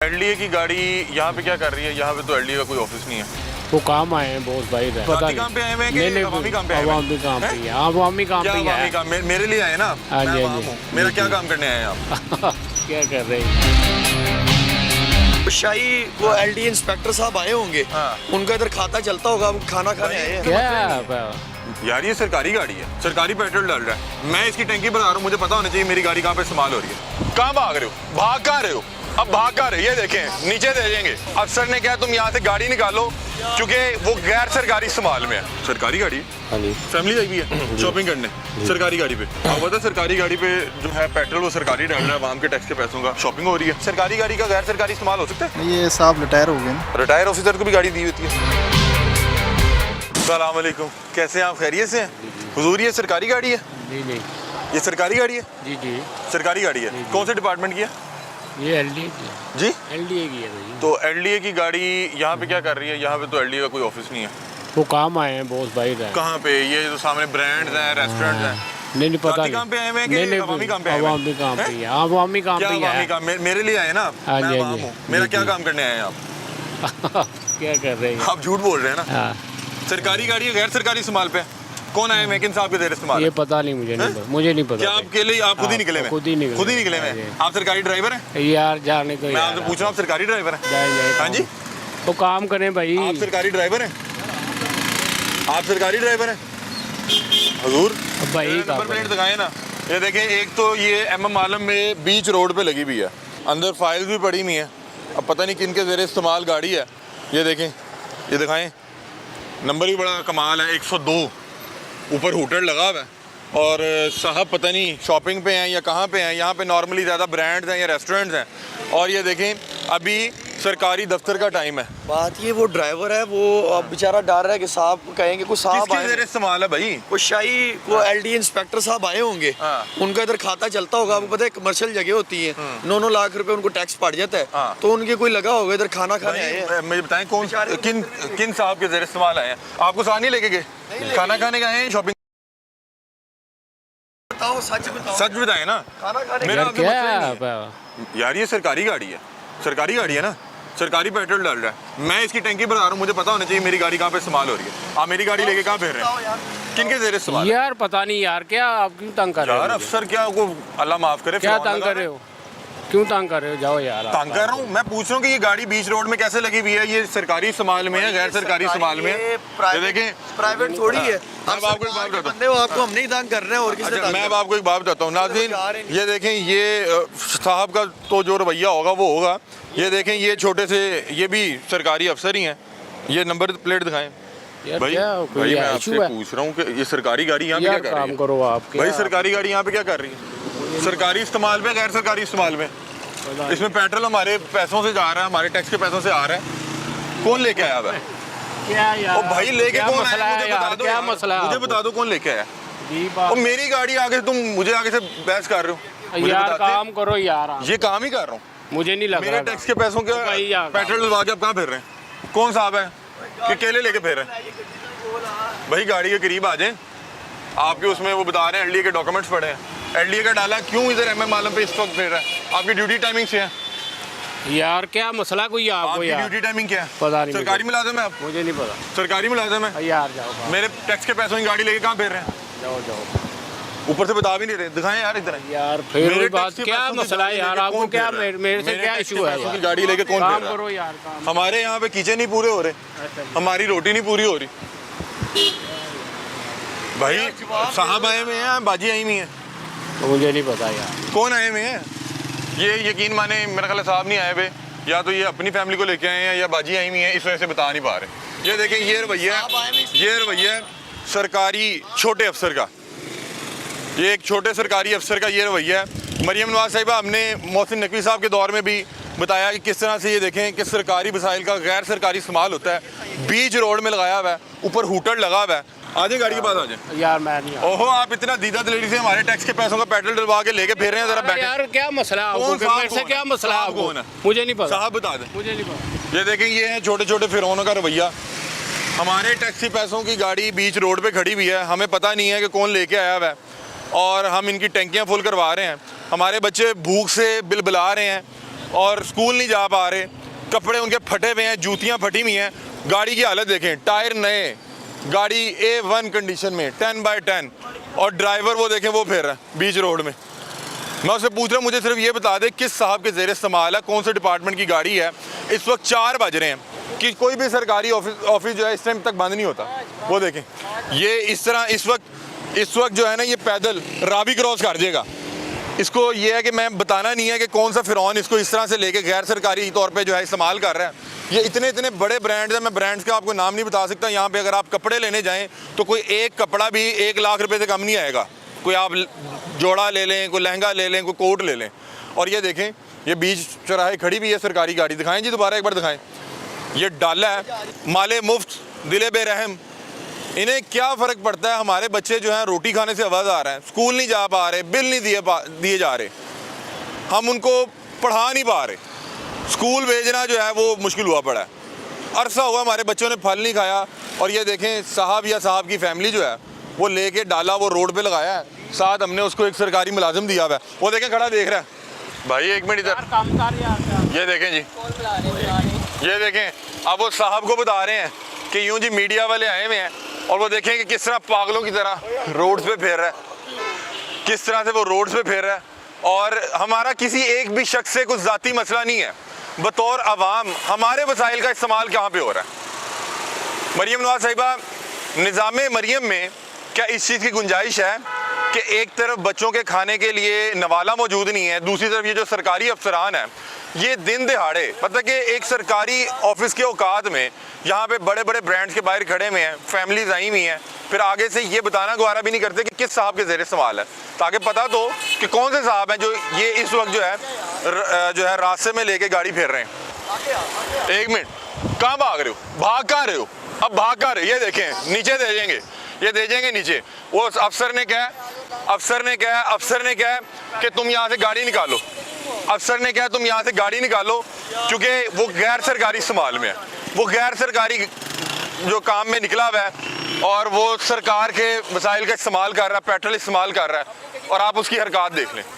LDA की गाड़ी यहाँ पे क्या कर रही है? यहाँ पे तो एलडीए का कोई ऑफिस नहीं है। वो काम आए हैं बहुत भाई। पता काम पे आए हुए हैं कि अवामी काम पे आए हुए हैं? अवामी काम पे है। अवामी काम पे क्या है। अवामी काम? मेरे लिए आए ना, हाँ मैं जी, अवाम हाँ जी। हूँ। मेरा क्या काम करने आए हैं आप? क्या कर रहे हैं? शाही वो एलडी इंस्पेक्टर साहब आए होंगे, हाँ। उनका इधर खाता चलता होगा, वो खाना खाने आए हैं। क्या यार ये सरकारी गाड़ी है, सरकारी पेट्रोल डाल रहा है, मैं इसकी टंकी भरा रहा हूँ, मुझे पता होना चाहिए मेरी गाड़ी कहाँ पे इस्तेमाल हो रही है। कहाँ भाग रहे हो? भाग कहाँ रहे हो? अब भाग कहाँ रहे? ये देखें नीचे दे देंगे। अफसर ने कहा तुम यहाँ से गाड़ी निकालो क्योंकि वो गैर सरकारी इस्तेमाल में है। सरकारी गाड़ी हाँ जी। फैमिली आई भी है शॉपिंग करने सरकारी गाड़ी पे। अब पता है सरकारी गाड़ी पे जो है पेट्रोल वो सरकारी डाल रहा है, आवाम के टैक्स के पैसों का शॉपिंग हो रही है। सरकारी गाड़ी का गैर सरकारी इस्तेमाल हो सकता है? ये साहब रिटायर हो गए ना। रिटायर ऑफिसर को भी गाड़ी दी होती है। अस्सलाम वालेकुम, कैसे हैं आप? खैरियत से हैं? हुजूर ये सरकारी गाड़ी है? जी नहीं। ये सरकारी गाड़ी है? जी जी। सरकारी गाड़ी है। कौन से डिपार्टमेंट की है? ये एलडीए की है। जी एलडीए की है भाई। तो एलडीए की गाड़ी यहाँ पे क्या कर रही है? यहाँ पे तो एलडीए का कोई ऑफिस नहीं है। वो काम आए हैं बहुत भाई। कहाँ पे? ये जो सामने ब्रांड्स हैं, रेस्टोरेंट्स हैं, नहीं नहीं पता जाती काम पे आए हुए हैं कि अवामी काम पे आए हुए हैं? अवामी काम पे है। अवामी काम क्या पे अवामी है। काम? मेरे लिए आए ना, हाँ मैं जी, अवाम हाँ जी। हूँ। मेरा जी, क्या जी। काम करने आए हैं आप? क्या कर रहे हैं? आप झूठ बोल रहे हैं ना। हाँ। सरकारी गाड़ी है, गैर सरकारी इस्तेमाल पे है। कौन आए हैं? किन साहब के जेर इस्तेमाल ये है? पता नहीं, मुझे नहीं पता। मुझे नहीं पता। क्या आप अकेले? आप खुद ही निकले हुए? खुद ही निकले। खुद ही निकले हुए? हाँ आप सरकारी ड्राइवर हैं? यार जाने को मैं आपसे पूछ रहा हूँ, आप सरकारी ड्राइवर हैं? जाए हाँ जी, वो काम करें भाई। आप सरकारी ड्राइवर हैं? आप सरकारी ड्राइवर हैं हजूर? भाई नंबर प्लेट दिखाएं ना। ये देखें, एक तो ये एमएम आलम में बीच रोड पे लगी हुई है, अंदर फाइल्स भी पड़ी हुई हैं। अब पता नहीं किन के ज़ेरे इस्तेमाल गाड़ी है। ये देखें, ये दिखाएं, नंबर भी बड़ा कमाल है, 102, ऊपर हूटर लगा हुआ है। और साहब पता नहीं शॉपिंग पे हैं या कहाँ पे हैं। यहाँ पे नॉर्मली ज़्यादा ब्रांड्स हैं या रेस्टोरेंट्स हैं। और ये देखें, अभी सरकारी दफ्तर का टाइम है। बात ये वो ड्राइवर है, वो अब बेचारा डर रहा है कि साहब कहेंगे कुछ साहब किसके आए ज़ेरे इस्तेमाल है भाई? वो शाही वो एलडी इंस्पेक्टर साहब आए होंगे, हाँ। उनका इधर खाता चलता होगा। आपको पता है कमर्शियल जगह होती है, 9-9 लाख रुपए उनको टैक्स पड़ जाता है। हाँ। तो उनके कोई लगा होगा इधर खाना खाने आए हैं। मुझे बताएं कौन किन किन साहब के ज़ेरे इस्तेमाल आए हैं? आपको साथ नहीं लेके गए? खाना खाने का है, शॉपिंग? बताओ, सच बताओ। सच बताएं ना। खाना खाने मेरा यार आपसे क्या मसला नहीं है? है। यार ये सरकारी गाड़ी है, सरकारी गाड़ी है ना, सरकारी पेट्रोल डाल रहा है, मैं इसकी टंकी भरा रहा हूँ, मुझे पता होना चाहिए मेरी गाड़ी कहाँ पे इस्तेमाल हो रही है। आप मेरी गाड़ी लेके कहाँ फिर रहे हैं? किनके ज़ेरे इस्तेमाल है? यार पता नहीं यार, क्या आप क्यों तंग कर रहे हो यार मुझे? अफसर क्या को अल्लाह माफ करे, क्या फिरौन तंग लगा कर रहे हो? क्यों तंग कर रहे हो? जाओ यार। आप तंग कर रहा हूँ? मैं पूछ रहा हूँ कि ये गाड़ी बीच रोड में कैसे लगी हुई है? ये सरकारी इस्तेमाल में है, गैर सरकारी इस्तेमाल में है? ये देखें, प्राइवेट थोड़ी है। मैं अब आपको एक बात बताता हूँ। बंदे हो, आपको हम नहीं तंग कर रहे हैं और किसी अच्छा, मैं अब आपको एक बात बताता हूँ नाज़रीन, ये देखें, ये साहब का तो जो रवैया होगा वो होगा। ये देखें, ये छोटे से ये भी सरकारी अफसर ही हैं। ये नंबर प्लेट दिखाएं यार भाई। क्या कोई भाई मैं इशू आपसे है? पूछ रहा हूँ कि ये सरकारी गाड़ी यहाँ पे क्या यार कर रही काम है? करो आप। भाई सरकारी गाड़ी यहाँ पे क्या कर रही है? सरकारी इस्तेमाल में, गैर सरकारी इस्तेमाल में? इसमें पेट्रोल हमारे पैसों से जा रहा है, हमारे टैक्स के पैसों से आ रहा है। कौन लेके आया हुआ है? क्या यार? ओ भाई लेके क्या कौन मसला आया? है मुझे यार? बता दो क्या यार। मसला है मुझे आपको? बता दो कौन लेके आया? जी और मेरी गाड़ी आगे तुम मुझे आगे से बहस कर रहे हो? मुझे यार बताते? काम करो यार आप। ये काम ही कर रहा हूँ, मुझे नहीं लग मेरे रहा टैक्स के पैसों के भाई यार। पेट्रोल डलवा के आप कहाँ फिर रहे हैं? कौन साहब है कि केले लेके फिर रहे हैं? भाई गाड़ी के करीब आ जाए। आपके उसमें वो बता रहे हैं एलडीए के डॉक्यूमेंट्स पड़े हैं, एलडीए का डाला, क्यों इधर एमएम आलम पे इस वक्त फिर रहा है? आपकी ड्यूटी टाइमिंग से है? यार क्या मसला कोई आपको आपकी यार? ड्यूटी टाइमिंग क्या है? पता नहीं सरकारी मुलाजिम है आप? मुझे नहीं पता सरकारी मुलाजिम है? यार। जाओ बाहर। मेरे टैक्स के पैसों की गाड़ी लेके कहाँ फिर रहे हैं? जाओ जाओ ऊपर से बता भी नहीं रहे। दिखाएं यार इधर। यार फिर मेरे वही टैक्स बात, के क्या पैसों की मसला है गाड़ी यार? लेके आपको कौन क्या फिर रहा है? मेरे से मेरे क्या टैक्स इशू के है पैसों की यार? गाड़ी लेके कौन काम फिर रहा है? करो यार काम। हमारे यहाँ पे किचन नहीं पूरे हो रहे, हमारी रोटी नहीं पूरी हो रही। भाई साहब आए हुए हैं, बाजी आई हुई हैं। मुझे नहीं पता यार। कौन आए हुए हैं? ये यकीन माने मेरा ख्याल है साहब नहीं आए हुए, या तो ये अपनी फैमिली को लेके आए हैं या बाजी आई हुई हैं, इस वजह से बता नहीं पा रहे। ये देखें, ये रवैया है सरकारी छोटे अफसर का। ये एक छोटे सरकारी अफसर का ये रवैया है। मरियम नवाज साहिबा, हमने मोहसिन नकवी साहब के दौर में भी बताया कि किस तरह से ये देखें कि सरकारी वसाइल का गैर सरकारी इस्तेमाल होता है। बीच रोड में लगाया हुआ है, ऊपर हूटर लगा हुआ है। आ जाए गाड़ी के पास आ जाए। यार मैं नहीं ओहो, आप इतना दीदा दिलेरी से हमारे टैक्स के पैसों का पेट्रोल डलवा के लेके फिर रहे हैं। जरा बैठे यार, क्या मसला है आपको? कौन साहब मेरे से कौन क्या है? मसला है साहब आपको? कौन है? मुझे नहीं पता। साहब बता दें। मुझे नहीं पता। ये देखें, ये है छोटे छोटे फिरौनों का रवैया। हमारे टैक्सी पैसों की गाड़ी बीच रोड पे खड़ी हुई है, हमें पता नहीं है कि कौन लेके आया हुआ है, और हम इनकी टंकियां फुल करवा रहे हैं। हमारे बच्चे भूख से बिलबिला रहे हैं, और स्कूल नहीं जा पा रहे, कपड़े उनके फटे हुए हैं, जूतियाँ फटी हुई हैं, गाड़ी की हालत देखें, टायर नए, गाड़ी A1 कंडीशन में 10/10, और ड्राइवर वो देखें वो फिर रहा है बीच रोड में। मैं उससे पूछ रहा हूँ मुझे सिर्फ ये बता दे किस साहब के ज़ेर इस्तेमाल है, कौन से डिपार्टमेंट की गाड़ी है। इस वक्त 4 बज रहे हैं कि कोई भी सरकारी ऑफिस जो है इस टाइम तक बंद नहीं होता। वो देखें ये इस तरह इस वक्त जो है ना, ये पैदल रावी क्रॉस कर जाएगा। इसको ये है कि मैं बताना नहीं है कि कौन सा फिरौन इसको इस तरह से लेके गैर सरकारी तौर पे जो है इस्तेमाल कर रहा है। ये इतने इतने बड़े ब्रांड्स हैं, मैं ब्रांड्स का आपको नाम नहीं बता सकता। यहाँ पे अगर आप कपड़े लेने जाएं तो कोई एक कपड़ा भी 1 लाख रुपए से कम नहीं आएगा। कोई आप जोड़ा ले लें, कोई लहंगा ले लें, कोई कोट ले लें। और ये देखें ये बीच चौराहे खड़ी भी है सरकारी गाड़ी। दिखाएं जी, दोबारा एक बार दिखाएं। ये डाला है, माले मुफ्त, दिले बेरहम। इन्हें क्या फ़र्क पड़ता है? हमारे बच्चे जो हैं रोटी खाने से आवाज़ आ रहे हैं, स्कूल नहीं जा पा रहे, बिल नहीं दिए जा रहे, हम उनको पढ़ा नहीं पा रहे, स्कूल भेजना जो है वो मुश्किल हुआ पड़ा है। अरसा हुआ हमारे बच्चों ने फल नहीं खाया। और ये देखें साहब या साहब की फैमिली जो है वो लेके डाला वो रोड पे लगाया है, साथ हमने उसको एक सरकारी मुलाजिम दिया हुआ है। वो देखें खड़ा देख रहा है। भाई एक मिनट इधर, ये देखें जी, ये देखें। अब वो साहब को बता रहे हैं कि यूं जी मीडिया वाले आए हुए हैं, और वो देखें कि किस तरह पागलों की तरह रोड्स पे फिर रहा है, किस तरह से वो रोड्स पे फिर रहा है। और हमारा किसी एक भी शख्स से कुछ ज़ाती मसला नहीं है, बतौर अवाम हमारे वसाइल का इस्तेमाल कहाँ पे हो रहा है। मरियम नवाज साहिबा, निज़ाम मरियम में क्या इस चीज़ की गुंजाइश है कि एक तरफ बच्चों के खाने के लिए नवाला मौजूद नहीं है, दूसरी तरफ ये जो सरकारी अफसरान हैं ये दिन दिहाड़े, मतलब कि एक सरकारी ऑफिस के औकात में यहाँ पे बड़े बड़े ब्रांड्स के बाहर खड़े हुए हैं, फैमिलीज आई हुई हैं, फिर आगे से ये बताना गवारा भी नहीं करते कि किस साहब के ज़ेर इस्तेमाल है, ताकि पता तो कि कौन से साहब हैं जो ये इस वक्त जो है रास्ते में लेके गाड़ी फेर रहे हैं। एक मिनट, कहाँ भाग रहे हो? भाग कहाँ रहे हो? अब भाग कहाँ रहे हो? ये देखें नीचे दे जाएंगे, ये दे जाएंगे नीचे। वो अफसर ने कहा कि तुम यहाँ से गाड़ी निकालो। अफसर ने कहा तुम यहाँ से गाड़ी निकालो, क्योंकि वो गैर सरकारी इस्तेमाल में है, वो गैर सरकारी जो काम में निकला हुआ है और वो सरकार के वसाइल का इस्तेमाल कर रहा है, पेट्रोल इस्तेमाल कर रहा है, और आप उसकी हरकत देख लें।